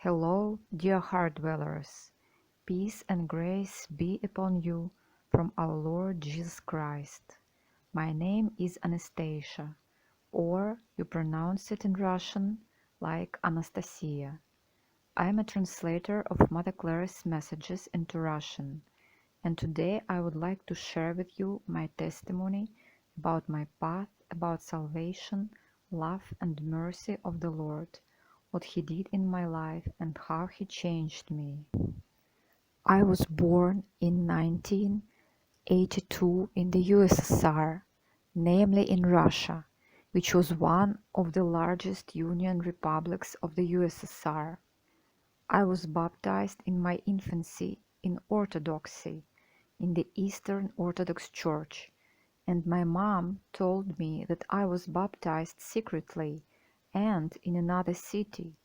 Hello, dear Heartdwellers. Peace and grace be upon you from our Lord Jesus Christ. My name is Anastasia, or you pronounce it in Russian like Anastasia. I am a translator of Mother Clare's messages into Russian, and today I would like to share with you my testimony about my path, about salvation, love and mercy of the Lord, what He did in my life and how He changed me. I was born in 1982 in the USSR, namely in Russia, which was one of the largest Union republics of the USSR. I was baptized in my infancy in Orthodoxy, in the Eastern Orthodox Church, and my mom told me that I was baptized secretly and in another city,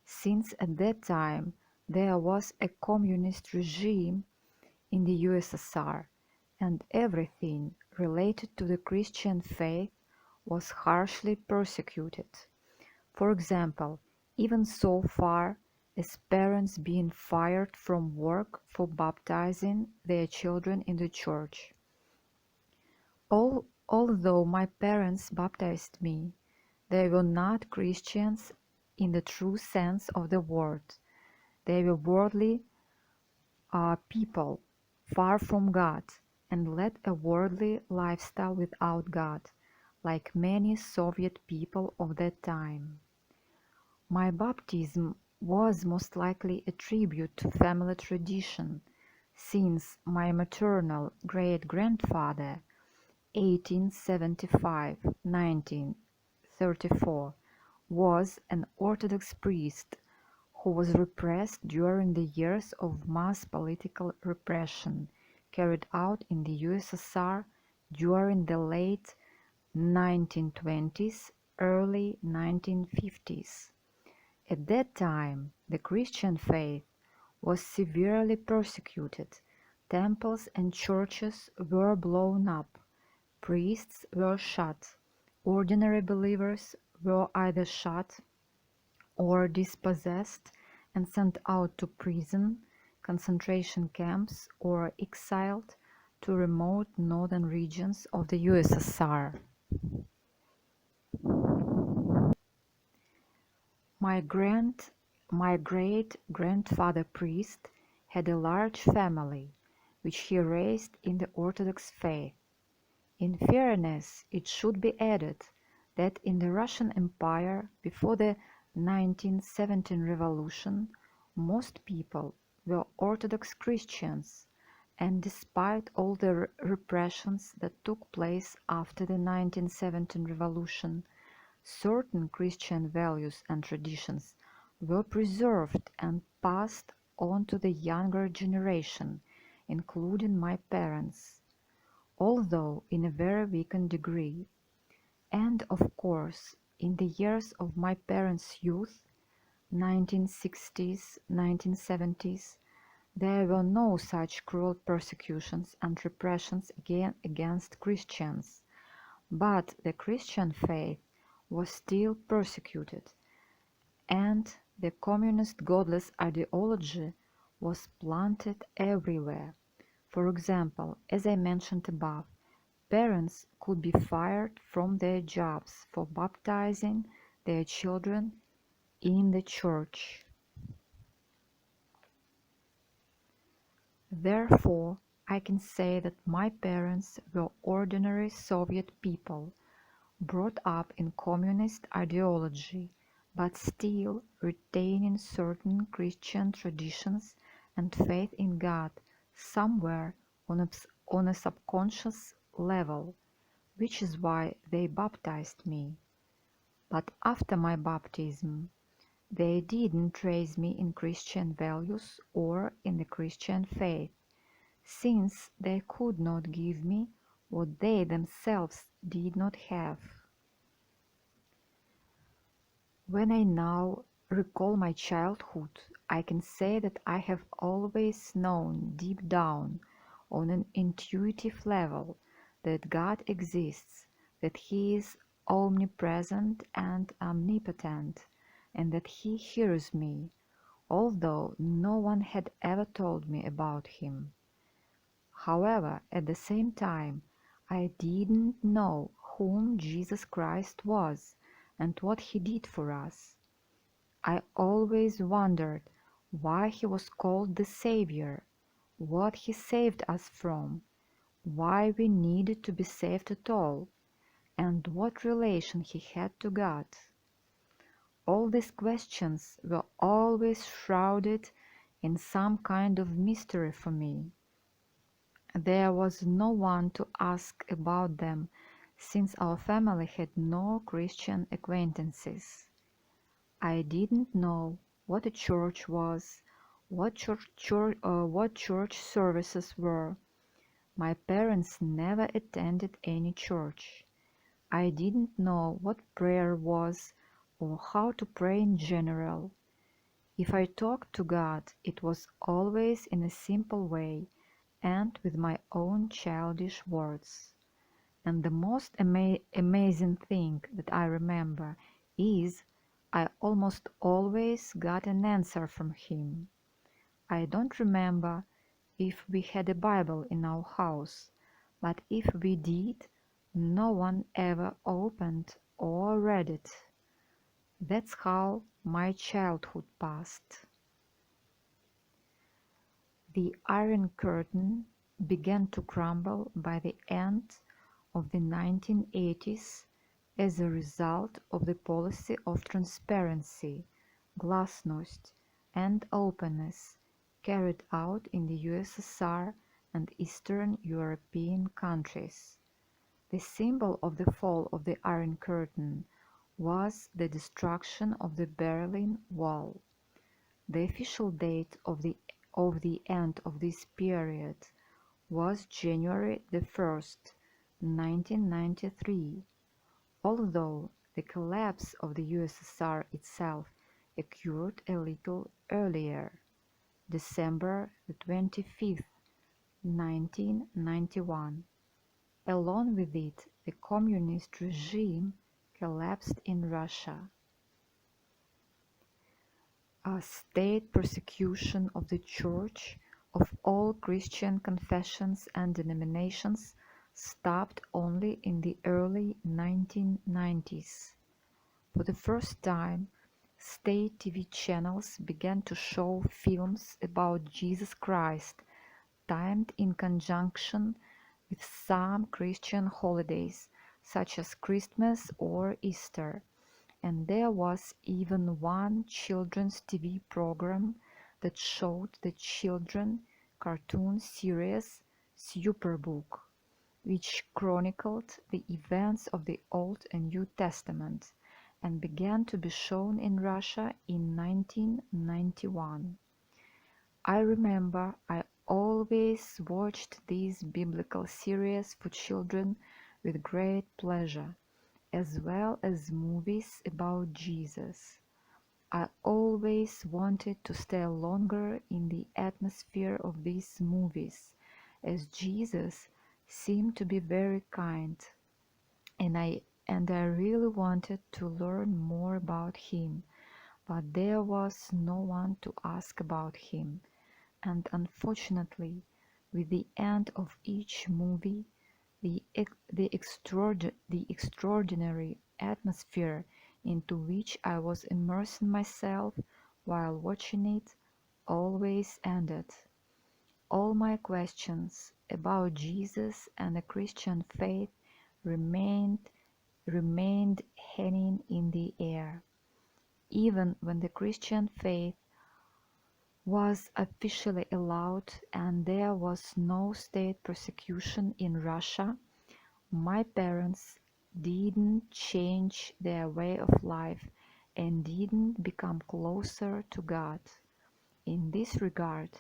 since at that time there was a communist regime in the USSR, and everything related to the Christian faith was harshly persecuted. For example, even so far as parents being fired from work for baptizing their children in the church. Although my parents baptized me, they were not Christians in the true sense of the word. They were worldly people, far from God, and led a worldly lifestyle without God, like many Soviet people of that time. My baptism was most likely a tribute to family tradition, since my maternal great-grandfather, 1875–1934, was an Orthodox priest who was repressed during the years of mass political repression carried out in the USSR during the late 1920s, early 1950s. At that time, the Christian faith was severely persecuted. Temples and churches were blown up, priests were shot, ordinary believers were either shot or dispossessed and sent out to prison, concentration camps, or exiled to remote northern regions of the USSR. My great-grandfather priest had a large family, which he raised in the Orthodox faith. In fairness, it should be added that in the Russian Empire before the 1917 revolution, most people were Orthodox Christians, and despite all the repressions that took place after the 1917 revolution, certain Christian values and traditions were preserved and passed on to the younger generation, including my parents, although in a very weakened degree. And of course, in the years of my parents' youth, 1960s, 1970s, there were no such cruel persecutions and repressions against Christians, but the Christian faith was still persecuted, and the communist godless ideology was planted everywhere. For example, as I mentioned above, parents could be fired from their jobs for baptizing their children in the church. Therefore, I can say that my parents were ordinary Soviet people, brought up in communist ideology, but still retaining certain Christian traditions and faith in God somewhere on a subconscious level, which is why they baptized me. But after my baptism, they didn't raise me in Christian values or in the Christian faith, since they could not give me what they themselves did not have. When I now recall my childhood, I can say that I have always known deep down, on an intuitive level, that God exists, that He is omnipresent and omnipotent, and that He hears me. although no one had ever told me about him. However, at the same time, I didn't know whom Jesus Christ was and what he did for us. I always wondered why he was called the Savior, what he saved us from, why we needed to be saved at all, and what relation he had to God. All these questions were always shrouded in some kind of mystery for me. There was no one to ask about them, since our family had no Christian acquaintances. I didn't know what a church was, what church services were. My parents never attended any church. I didn't know what prayer was or how to pray in general. If I talked to God, it was always in a simple way and with my own childish words. And the most amazing thing that I remember is I almost always got an answer from him. I don't remember if we had a Bible in our house, but if we did, no one ever opened or read it. That's how my childhood passed. The Iron Curtain began to crumble by the end of the 1980s as a result of the policy of transparency, glasnost, and openness carried out in the USSR and Eastern European countries. The symbol of the fall of the Iron Curtain was the destruction of the Berlin Wall. The official date of the end of this period was January the 1st, 1993, although the collapse of the USSR itself occurred a little earlier, December the 25th, 1991. Along with it, the communist regime collapsed in Russia. State persecution of the Church of all Christian confessions and denominations stopped only in the early 1990s. For the first time, state TV channels began to show films about Jesus Christ, timed in conjunction with some Christian holidays, such as Christmas or Easter. And there was even one children's TV program that showed the children cartoon series Superbook, which chronicled the events of the Old and New Testament, and began to be shown in Russia in 1991. I remember I always watched these biblical series for children with great pleasure, as well as movies about Jesus. I always wanted to stay longer in the atmosphere of these movies, as Jesus seemed to be very kind, and I really wanted to learn more about him, but there was no one to ask about him, and unfortunately, with the end of each movie, the extraordinary atmosphere into which I was immersing myself while watching it always ended. All my questions about Jesus and the Christian faith remained remained hanging in the air. Even when the Christian faith was officially allowed and there was no state persecution in Russia, my parents didn't change their way of life and didn't become closer to God. In this regard,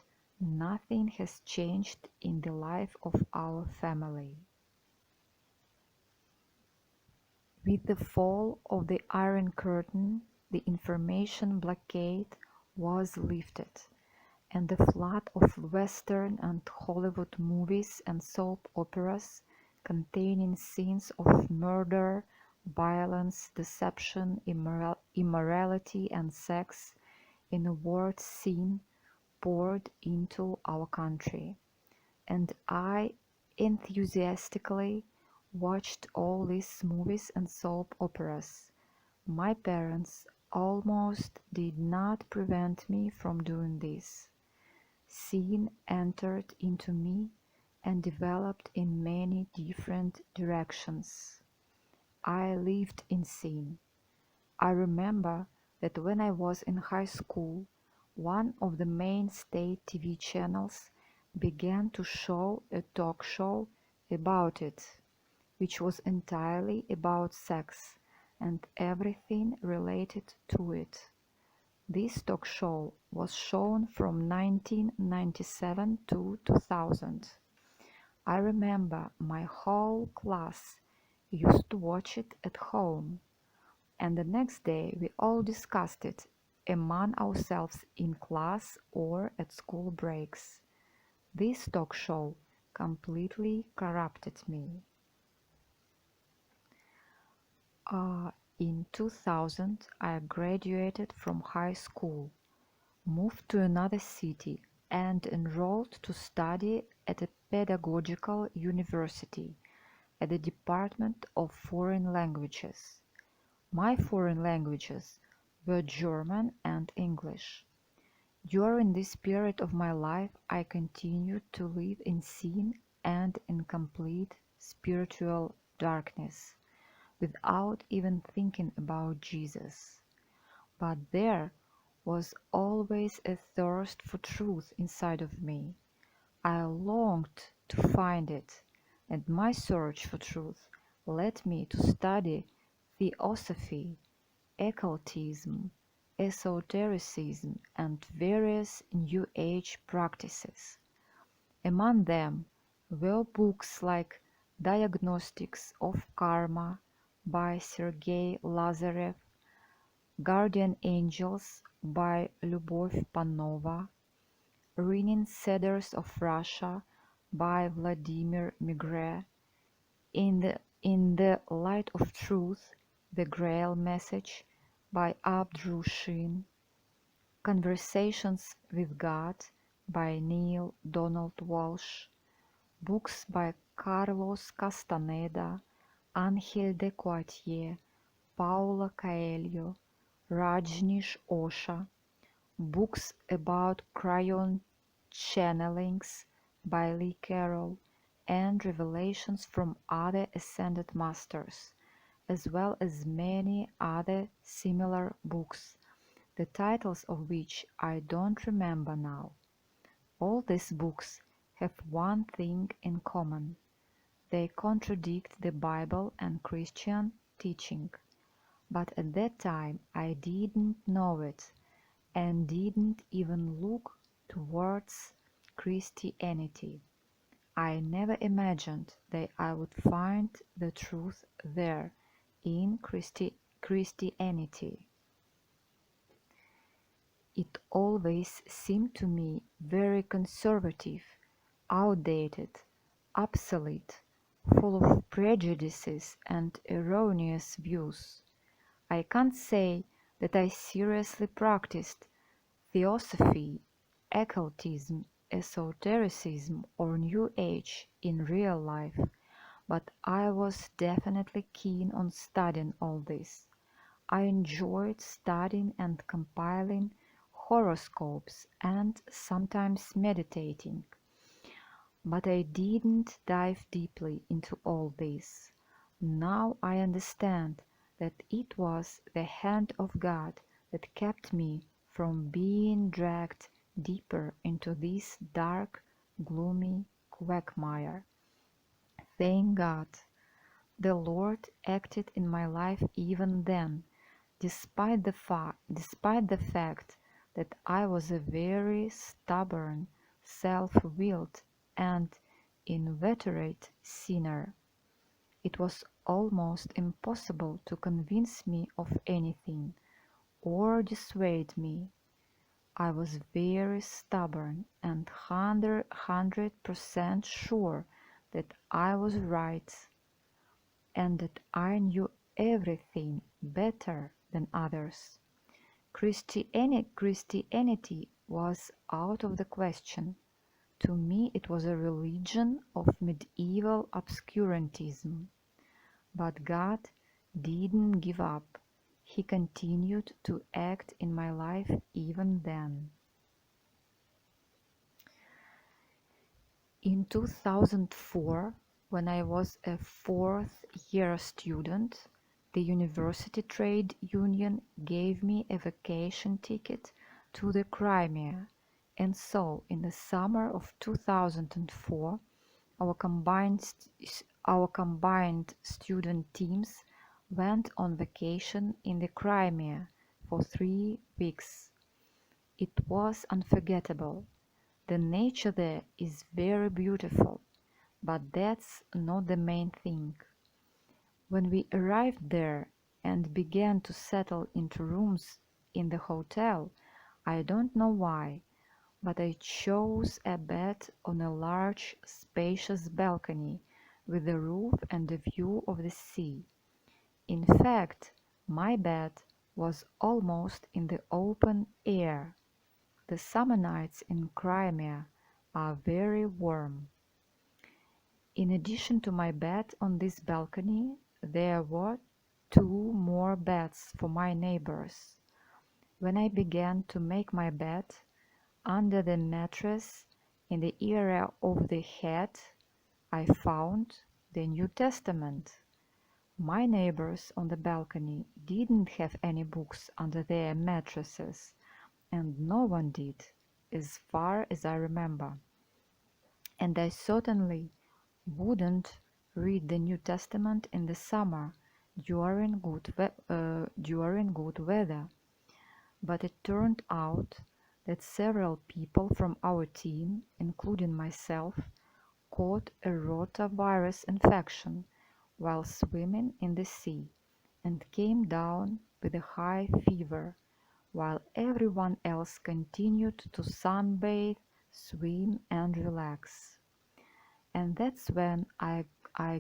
nothing has changed in the life of our family. With the fall of the Iron Curtain, the information blockade was lifted, and the flood of Western and Hollywood movies and soap operas containing scenes of murder, violence, deception, immorality, and sex in a word sin poured into our country, and I enthusiastically watched all these movies and soap operas. My parents almost did not prevent me from doing this. Sin entered into me and developed in many different directions. I lived in sin. I remember that when I was in high school, one of the main state TV channels began to show a talk show about it, which was entirely about sex and everything related to it. This talk show was shown from 1997 to 2000. I remember my whole class used to watch it at home, and the next day we all discussed it among ourselves in class or at school breaks. This talk show completely corrupted me. In 2000, I graduated from high school, moved to another city, and enrolled to study at a pedagogical university at the Department of Foreign Languages. My foreign languages were German and English. During this period of my life, I continued to live in sin and in complete spiritual darkness, without even thinking about Jesus. But there was always a thirst for truth inside of me. I longed to find it, and my search for truth led me to study theosophy, occultism, esotericism, and various New Age practices. Among them were books like Diagnostics of Karma by Sergei Lazarev, Guardian Angels by Lyubov Panova, Reigning Cedars of Russia by Vladimir Migre, In the Light of Truth, The Grail Message by Abdrushin, Conversations with God by Neil Donald Walsh, books by Carlos Castaneda, Ángel de Coatier, Paulo Coelho, Rajneesh Osha, books about cryon channelings by Lee Carroll, and revelations from other Ascended Masters, as well as many other similar books, the titles of which I don't remember now. All these books have one thing in common: they contradict the Bible and Christian teaching. But at that time I didn't know it, and didn't even look towards Christianity. I never imagined that I would find the truth there, in Christianity. It always seemed to me very conservative, outdated, obsolete, full of prejudices and erroneous views. I can't say that I seriously practiced theosophy, occultism, esotericism, or New Age in real life, but I was definitely keen on studying all this. I enjoyed studying and compiling horoscopes and sometimes meditating, but I didn't dive deeply into all this. Now I understand that it was the hand of God that kept me from being dragged deeper into this dark, gloomy quagmire. Thank God, the Lord acted in my life even then, despite the fact that I was a very stubborn, self-willed, and inveterate sinner. It was almost impossible to convince me of anything, or dissuade me. I was very stubborn and 100% sure that I was right, and that I knew everything better than others. Christianity was out of the question. To me it was a religion of medieval obscurantism. But God didn't give up. He continued to act in my life even then. In 2004, when I was a fourth-year student, the university trade union gave me a vacation ticket to the Crimea, and so in the summer of 2004, our combined student teams went on vacation in the Crimea for 3 weeks. It was unforgettable. The nature there is very beautiful, but that's not the main thing. When we arrived there and began to settle into rooms in the hotel, I don't know why, but I chose a bed on a large, spacious balcony with a roof and a view of the sea. In fact, my bed was almost in the open air. The summer nights in Crimea are very warm. In addition to my bed on this balcony, there were 2 more beds for my neighbors. When I began to make my bed, under the mattress, in the area of the head, I found the New Testament. My neighbors on the balcony didn't have any books under their mattresses, and no one did, as far as I remember. And I certainly wouldn't read the New Testament in the summer during good weather. But it turned out that several people from our team, including myself, caught a rotavirus infection while swimming in the sea and came down with a high fever, while everyone else continued to sunbathe, swim, and relax. And that's when I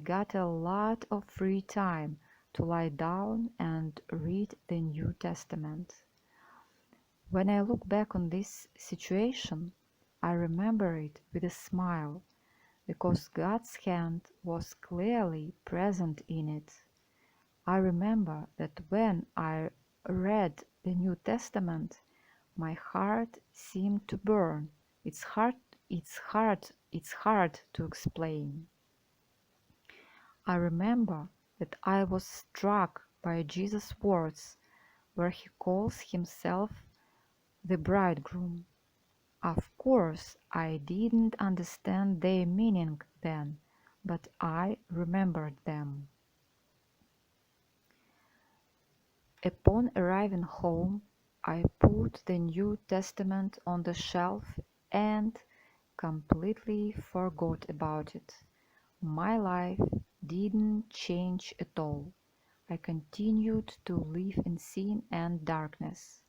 got a lot of free time to lie down and read the New Testament. When I look back on this situation, I remember it with a smile, because God's hand was clearly present in it. I remember that when I read the New Testament, my heart seemed to burn. It's hard to explain. I remember that I was struck by Jesus' words where he calls himself the bridegroom. Of course, I didn't understand their meaning then, but I remembered them. Upon arriving home, I put the New Testament on the shelf and completely forgot about it. My life didn't change at all. I continued to live in sin and darkness.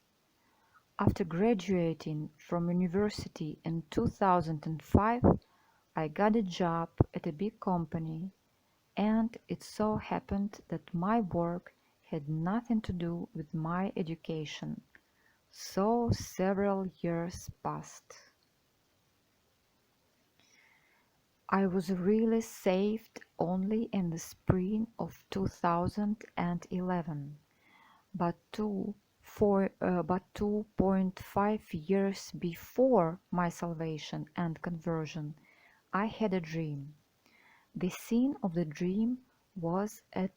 After graduating from university in 2005, I got a job at a big company, and it so happened that my work had nothing to do with my education. So several years passed. I was really saved only in the spring of 2011, but 2.5 years before my salvation and conversion, I had a dream. The scene of the dream was at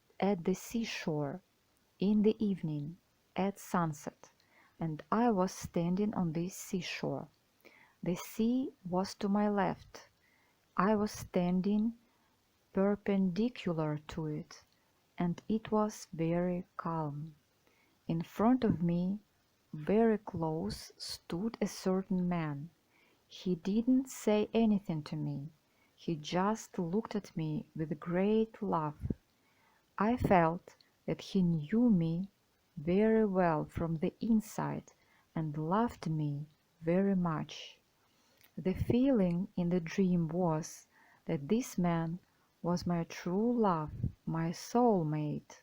the seashore in the evening at sunset, and I was standing on this seashore. The sea was to my left. I was standing perpendicular to it, and it was very calm. In front of me, very close, stood a certain man. He didn't say anything to me. He just looked at me with great love. I felt that he knew me very well from the inside and loved me very much. The feeling in the dream was that this man was my true love, my soul mate.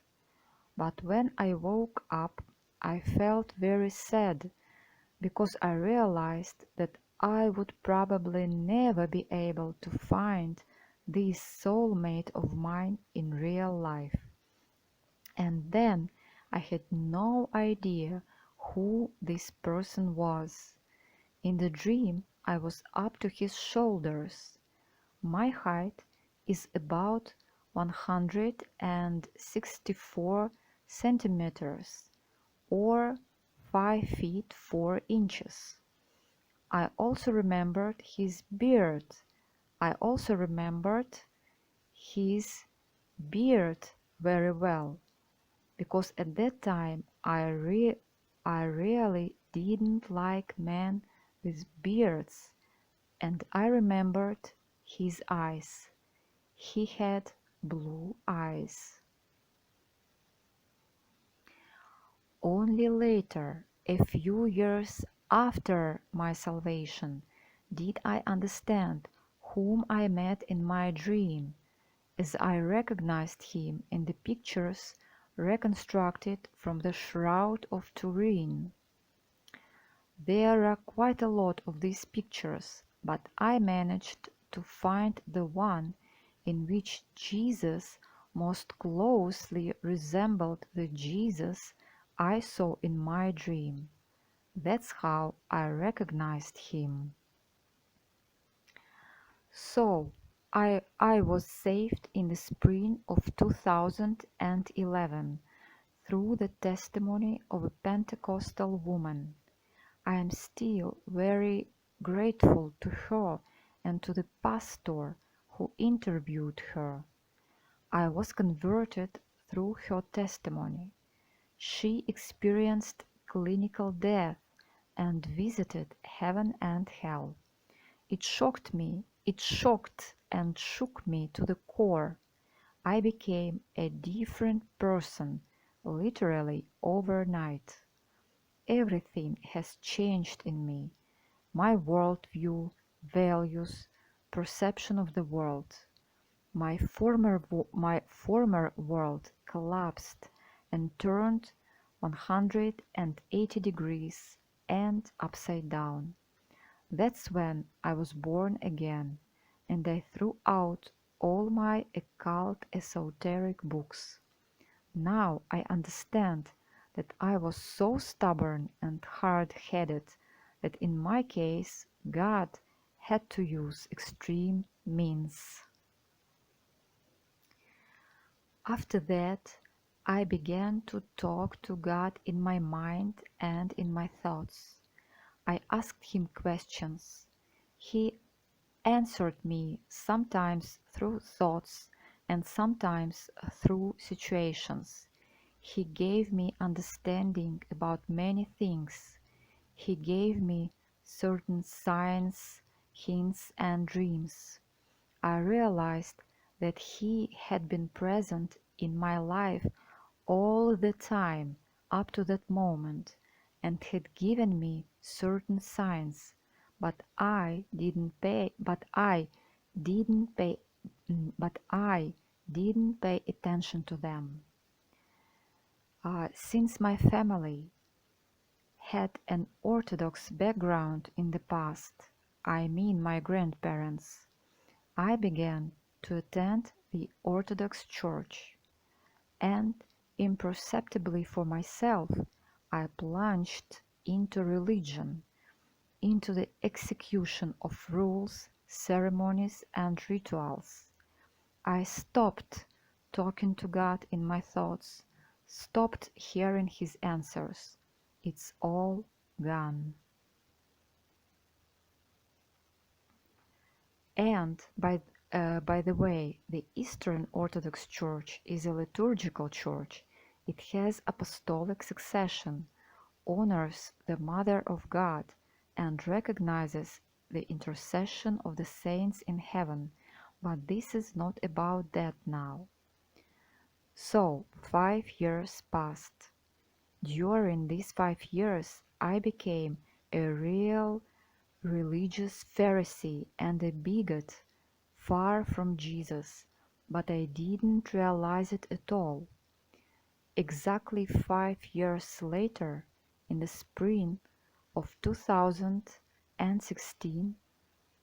But when I woke up, I felt very sad because I realized that I would probably never be able to find this soulmate of mine in real life. And then I had no idea who this person was. In the dream, I was up to his shoulders. My height is about 164 centimeters or 5 feet 4 inches. I also remembered his beard. I also remembered his beard very well because at that time I really didn't like men with beards, and I remembered his eyes. He had blue eyes. Only later, a few years after my salvation, did I understand whom I met in my dream, as I recognized him in the pictures reconstructed from the Shroud of Turin. There are quite a lot of these pictures, but I managed to find the one in which Jesus most closely resembled the Jesus I saw in my dream. That's how I recognized him. So, I was saved in the spring of 2011 through the testimony of a Pentecostal woman. I am still very grateful to her and to the pastor who interviewed her. I was converted through her testimony. She experienced clinical death and visited heaven and hell. It shocked and shook me to the core. I became a different person, literally overnight. Everything has changed in me: my worldview, values, perception of the world. My former world collapsed and turned 180 degrees and upside down. That's when I was born again, and I threw out all my occult esoteric books. Now I understand that I was so stubborn and hard-headed that in my case God had to use extreme means. After that, I began to talk to God in my mind and in my thoughts. I asked him questions. He answered me, sometimes through thoughts and sometimes through situations. He gave me understanding about many things. He gave me certain signs, hints, and dreams. I realized that he had been present in my life all the time up to that moment and had given me certain signs, didn't pay but I didn't pay attention to them. Since my family had an Orthodox background in the past, I mean my grandparents, I began to attend the Orthodox Church, and imperceptibly for myself, I plunged into religion, into the execution of rules, ceremonies, and rituals. I stopped talking to God in my thoughts, stopped hearing His answers. It's all gone. And by the way, the Eastern Orthodox Church is a liturgical church. It has apostolic succession, honors the Mother of God, and recognizes the intercession of the saints in heaven. But this is not about that now. So, 5 years passed. During these 5 years, I became a real religious Pharisee and a bigot, far from Jesus, but I didn't realize it at all. Exactly 5 years later, in the spring of 2016,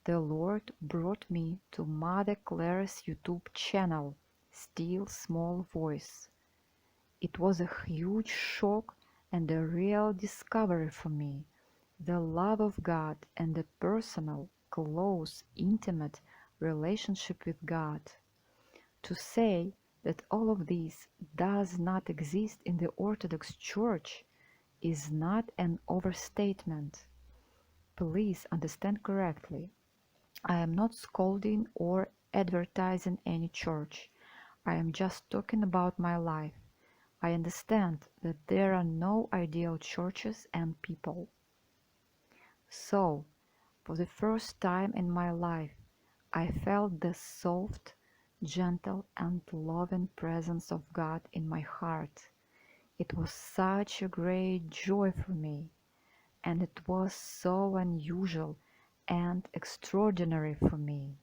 the Lord brought me to Mother Clare's YouTube channel, Still Small Voice. It was a huge shock and a real discovery for me. The love of God and the personal, close, intimate relationship with God. To say that all of this does not exist in the Orthodox Church is not an overstatement. Please understand correctly. I am not scolding or advertising any church. I am just talking about my life. I understand that there are no ideal churches and people. So, for the first time in my life, I felt the soft, gentle and loving presence of God in my heart. It was such a great joy for me, and it was so unusual and extraordinary for me.